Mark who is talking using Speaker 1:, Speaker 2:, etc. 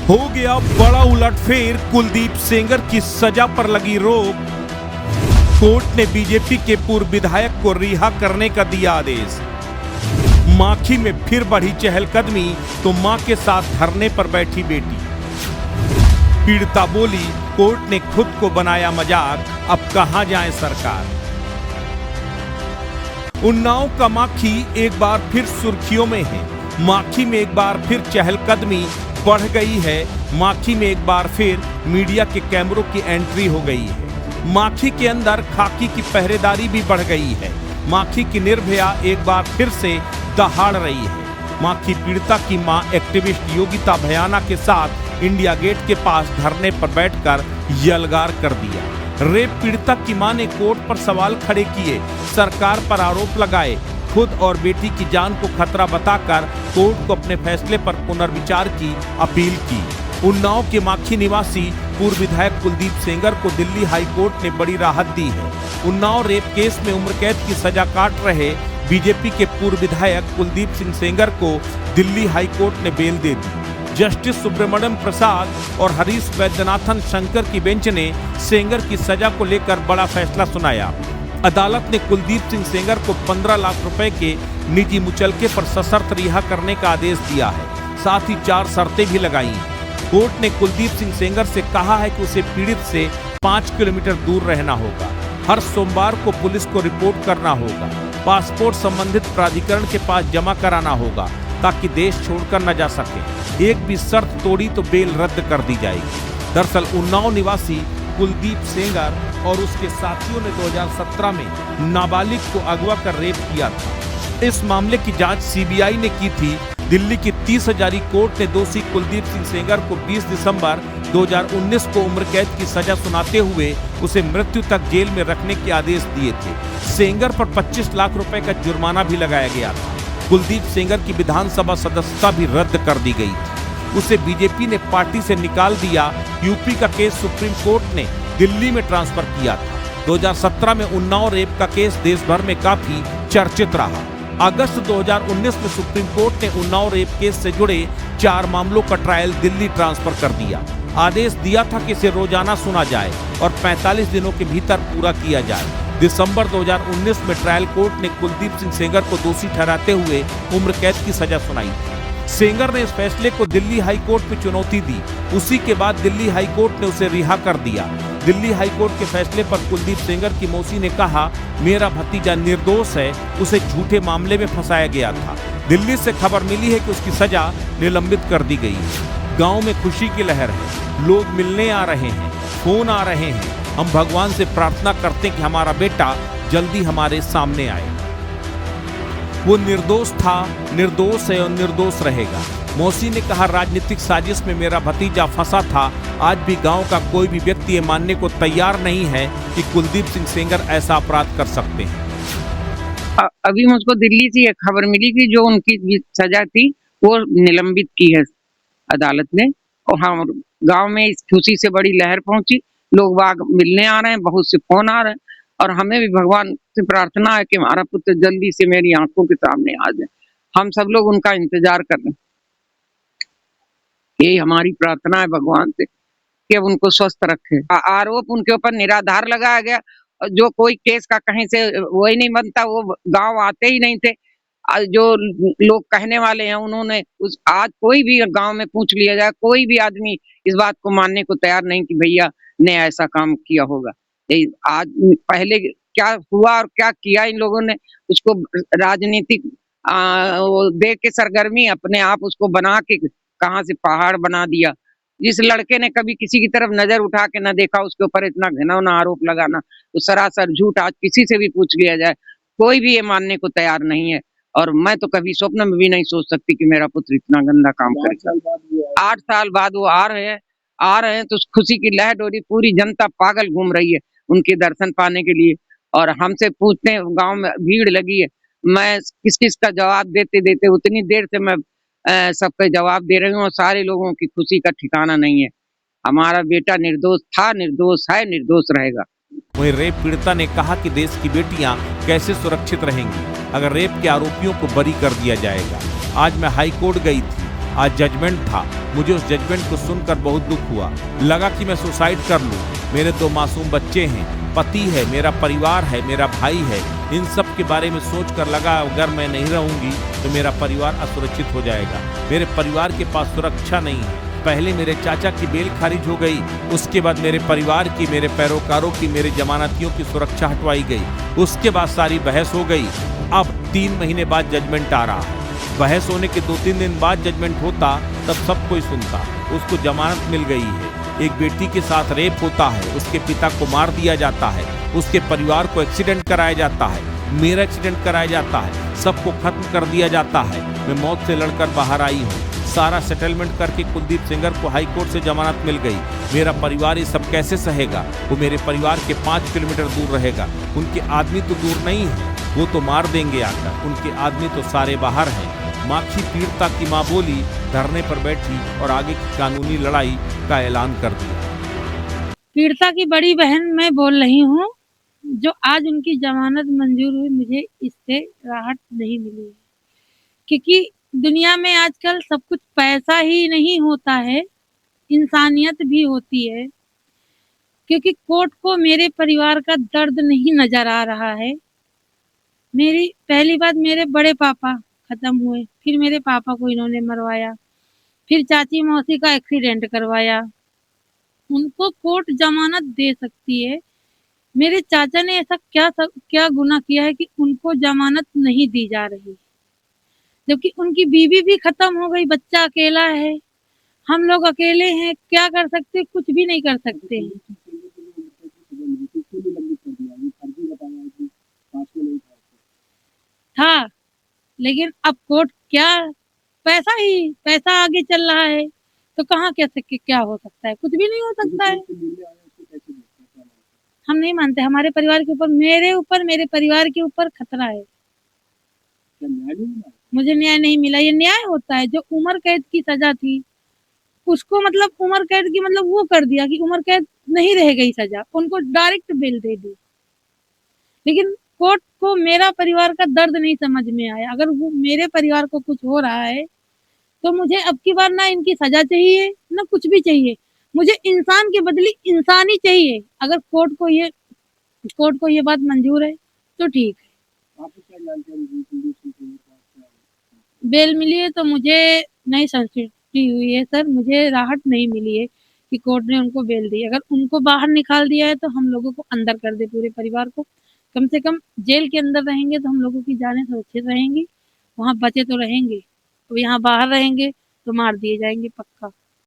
Speaker 1: हो गया बड़ा उलटफेर, कुलदीप सेंगर की सजा पर लगी रोक। कोर्ट ने बीजेपी के पूर्व विधायक को रिहा करने का दिया आदेश। माखी में फिर बढ़ी चहलकदमी तो मां के साथ धरने पर बैठी बेटी। पीड़िता बोली, कोर्ट ने खुद को बनाया मजाक, अब कहां जाए सरकार। उन्नाव का माखी एक बार फिर सुर्खियों में है। माखी में एक बार फिर चहलकदमी बढ़ गई है। माखी में एक बार फिर मीडिया के कैमरों की एंट्री हो गई है। माखी के अंदर खाकी की पहरेदारी भी बढ़ गई है। माखी की निर्भया एक बार फिर से दहाड़ रही है। माखी पीड़िता की मां एक्टिविस्ट योगिता भयाना के साथ इंडिया गेट के पास धरने पर बैठकर यलगार कर दिया। रेप पीड़िता की मां ने कोर्ट पर सवाल खड़े किए, सरकार पर आरोप लगाए, खुद और बेटी की जान को खतरा बताकर कोर्ट को अपने फैसले पर पुनर्विचार की अपील की। उन्नाव के माखी निवासी पूर्व विधायक कुलदीप सेंगर को दिल्ली हाई कोर्ट ने बड़ी राहत दी है। उन्नाव रेप केस में उम्र कैद की सजा काट रहे बीजेपी के पूर्व विधायक कुलदीप सिंह सेंगर को दिल्ली हाई कोर्ट ने बेल दे दी। जस्टिस सुब्रमण्यम प्रसाद और हरीश वैद्यनाथन शंकर की बेंच ने सेंगर की सजा को लेकर बड़ा फैसला सुनाया। अदालत ने कुलदीप सिंह सेंगर को 15 लाख रुपए के निजी मुचलके पर सशर्त रिहा करने का आदेश दिया है। साथ ही 4 शर्तें भी लगाई हैं। कोर्ट ने कुलदीप सिंह सेंगर से कहा है कि उसे पीड़ित से 5 किलोमीटर दूर रहना होगा। हर सोमवार को पुलिस को रिपोर्ट करना होगा। पासपोर्ट संबंधित प्राधिकरण के पास जमा कराना होगा ताकि देश छोड़कर न जा सके। एक भी शर्त तोड़ी तो बेल रद्द कर दी जाएगी। दरअसल उन्नाव निवासी कुलदीप सेंगर और उसके साथियों ने 2017 में नाबालिग को अगवा कर रेप किया था। इस मामले की जांच सीबीआई ने की थी। दिल्ली की 30 हजारी कोर्ट ने दोषी कुलदीप सिंह सेंगर को 20 दिसंबर 2019 को उम्र कैद की सजा सुनाते हुए उसे मृत्यु तक जेल में रखने के आदेश दिए थे। सेंगर पर 25 लाख रुपए का जुर्माना भी लगाया गया था। कुलदीप सेंगर की विधानसभा सदस्यता भी रद्द कर दी गई थी। उसे बीजेपी ने पार्टी से निकाल दिया। यूपी का केस सुप्रीम कोर्ट ने दिल्ली में ट्रांसफर किया था। 2017 में उन्नाव रेप का केस देश भर में काफी चर्चित रहा। अगस्त 2019 में सुप्रीम कोर्ट ने उन्नाव रेप केस से जुड़े 4 मामलों का ट्रायल दिल्ली ट्रांसफर कर दिया। आदेश दिया था कि इसे रोजाना सुना जाए और 45 दिनों के भीतर पूरा किया जाए। दिसंबर 2019 में ट्रायल कोर्ट ने कुलदीप सिंह सेंगर को दोषी ठहराते हुए उम्र कैद की सजा सुनाई थी। सेंगर ने इस फैसले को दिल्ली हाई कोर्ट में चुनौती दी। उसी के बाद दिल्ली हाई कोर्ट ने उसे रिहा कर दिया। दिल्ली हाई कोर्ट के फैसले पर कुलदीप सेंगर की मौसी ने कहा, मेरा भतीजा निर्दोष है, उसे झूठे मामले में फंसाया गया था। दिल्ली से खबर मिली है कि उसकी सजा निलंबित कर दी गई है। गांव में खुशी की लहर है, लोग मिलने आ रहे हैं, फोन आ रहे हैं। हम भगवान से प्रार्थना करते हैं कि हमारा बेटा जल्दी हमारे सामने आए। वो निर्दोष था, निर्दोष है और निर्दोष रहेगा। मौसी ने कहा, राजनीतिक साजिश में मेरा भतीजा फंसा था। आज भी गांव का कोई भी व्यक्ति ये मानने को तैयार नहीं है कि कुलदीप सिंह सेंगर ऐसा अपराध कर सकते हैं।
Speaker 2: अभी मुझको दिल्ली से एक खबर मिली कि जो उनकी सजा थी वो निलंबित की है अदालत ने। और हाँ, गांव में इस खुशी से बड़ी लहर पहुंची। लोग बाग मिलने आ रहे हैं, बहुत से फोन आ रहे हैं। और हमें भी भगवान से प्रार्थना है कि हमारा पुत्र जल्दी से मेरी आंखों के सामने आ जाए। हम सब लोग उनका इंतजार कर रहे हैं। यही हमारी प्रार्थना है भगवान से कि अब उनको स्वस्थ रखे। आरोप उनके ऊपर निराधार लगाया गया। जो कोई केस का कहीं से वही नहीं बनता, वो गांव आते ही नहीं थे। जो लोग कहने वाले हैं उन्होंने आज कोई भी गांव में पूछ लिया जाए, कोई भी आदमी इस बात को मानने को तैयार नहीं कि भैया ने ऐसा काम किया होगा। आज पहले क्या हुआ और क्या किया इन लोगों ने, उसको राजनीतिक देख के सरगर्मी अपने आप उसको बना के कहां से पहाड़ बना दिया। जिस लड़के ने कभी किसी की तरफ नजर उठा के न देखा, उसके ऊपर इतना घिनौना आरोप लगाना तो सरासर झूठ। आज किसी से भी पूछ लिया जाए, कोई भी ये मानने को तैयार नहीं है। और मैं तो कभी स्वप्न में भी नहीं सोच सकती कि मेरा पुत्र इतना गंदा काम करेगा। 8 साल बाद वो आ रहे हैं तो उस खुशी की लहर हो रही। पूरी जनता पागल घूम रही है उनके दर्शन पाने के लिए। और हमसे पूछते हैं, गांव में भीड़ लगी है। मैं किस किस का जवाब देते देते उतनी देर से मैं सबका जवाब दे रही हूँ। और सारे लोगों की खुशी का ठिकाना नहीं है। हमारा बेटा निर्दोष था, निर्दोष है, निर्दोष रहेगा।
Speaker 1: वहीं रेप पीड़िता ने कहा कि देश की बेटियां कैसे सुरक्षित रहेंगी अगर रेप के आरोपियों को बरी कर दिया जाएगा। आज मैं हाई कोर्ट गई थी। आज जजमेंट था। मुझे उस जजमेंट को सुनकर बहुत दुख हुआ। लगा कि मैं सुसाइड कर लूं। मेरे 2 मासूम बच्चे हैं, पति है, मेरा परिवार है, मेरा भाई है। इन सब के बारे में सोचकर लगा अगर मैं नहीं रहूंगी तो मेरा परिवार असुरक्षित हो जाएगा। मेरे परिवार के पास सुरक्षा नहीं है। पहले मेरे चाचा की बेल खारिज हो गई, उसके बाद मेरे परिवार की, मेरे पैरोकारों की, मेरे जमानतियों की सुरक्षा हटवाई गई। उसके बाद सारी बहस हो गई। अब 3 महीने बाद जजमेंट आ रहा है। बहस होने के 2-3 दिन बाद जजमेंट होता तब सब कोई सुनता। उसको जमानत मिल गई है। एक बेटी के साथ रेप होता है, उसके पिता को मार दिया जाता है, उसके परिवार को एक्सीडेंट कराया जाता है, मेरा एक्सीडेंट कराया जाता है, सबको खत्म कर दिया जाता है। मैं मौत से लड़कर बाहर आई हूँ। सारा सेटलमेंट करके कुलदीप सेंगर को हाई कोर्ट से जमानत मिल गई। मेरा परिवार ये सब कैसे सहेगा? वो मेरे परिवार के 5 किलोमीटर दूर रहेगा। उनके आदमी तो दूर नहीं है, वो तो मार देंगे आकर। उनके आदमी तो सारे बाहर हैं। माखी पीड़िता की मां बोली, धरने पर बैठी और आगे की कानूनी लड़ाई का ऐलान कर दिया।
Speaker 3: पीड़िता की बड़ी बहन मैं बोल रही हूँ, जो आज उनकी जमानत मंजूर हुई, मुझे इससे राहत नहीं मिली। क्योंकि दुनिया में आजकल सब कुछ पैसा ही नहीं होता है, इंसानियत भी होती है। क्योंकि कोर्ट को मेरे परिवार का दर्द नहीं नजर आ रहा है। मेरी पहली बात, मेरे बड़े पापा खत्म हुए, फिर मेरे पापा को इन्होंने मरवाया, फिर चाची मौसी का एक्सीडेंट करवाया। उनको कोर्ट जमानत दे सकती है। मेरे चाचा ने ऐसा क्या गुनाह किया है कि उनको जमानत नहीं दी जा रही, जबकि उनकी बीवी भी खत्म हो गई, बच्चा अकेला है, हम लोग अकेले हैं, क्या कर सकते? कुछ भी नहीं कर सकते हैं। था, लेकिन अब कोर्ट क्या, पैसा आगे चल रहा है, तो कहाँ कैसे क्या हो सकता है? कुछ भी नहीं हो सकता है। हम नहीं मानते। हमारे परिवार के ऊपर, मेरे परिवार के ऊपर खतरा है। मुझे न्याय नहीं मिला। ये न्याय होता है? जो उम्र कैद की सजा थी उसको, मतलब उम्र कैद की मतलब वो कर दिया कि उम्र कैद नहीं रह गई सजा, उनको डायरेक्ट बेल दे दी। लेकिन कोर्ट को मेरा परिवार का दर्द नहीं समझ में आया। अगर वो मेरे परिवार को कुछ हो रहा है तो मुझे अब की बार ना इनकी सजा चाहिए ना कुछ भी चाहिए। मुझे इंसान के बदले इंसान ही चाहिए। अगर कोर्ट को ये बात मंजूर है तो ठीक है। बेल मिली है तो मुझे नई संतुष्टि हुई है सर। मुझे राहत नहीं मिली है कि कोर्ट ने उनको बेल दी। अगर उनको बाहर निकाल दिया है तो हम लोगों को अंदर कर दे, पूरे परिवार को। कम से कम जेल के अंदर रहेंगे तो हम लोगों की जानें सुरक्षित रहेंगी, वहाँ बचे तो रहेंगे। तो यहाँ बाहर रहेंगे तो मार दिए जाएंगे पक्का।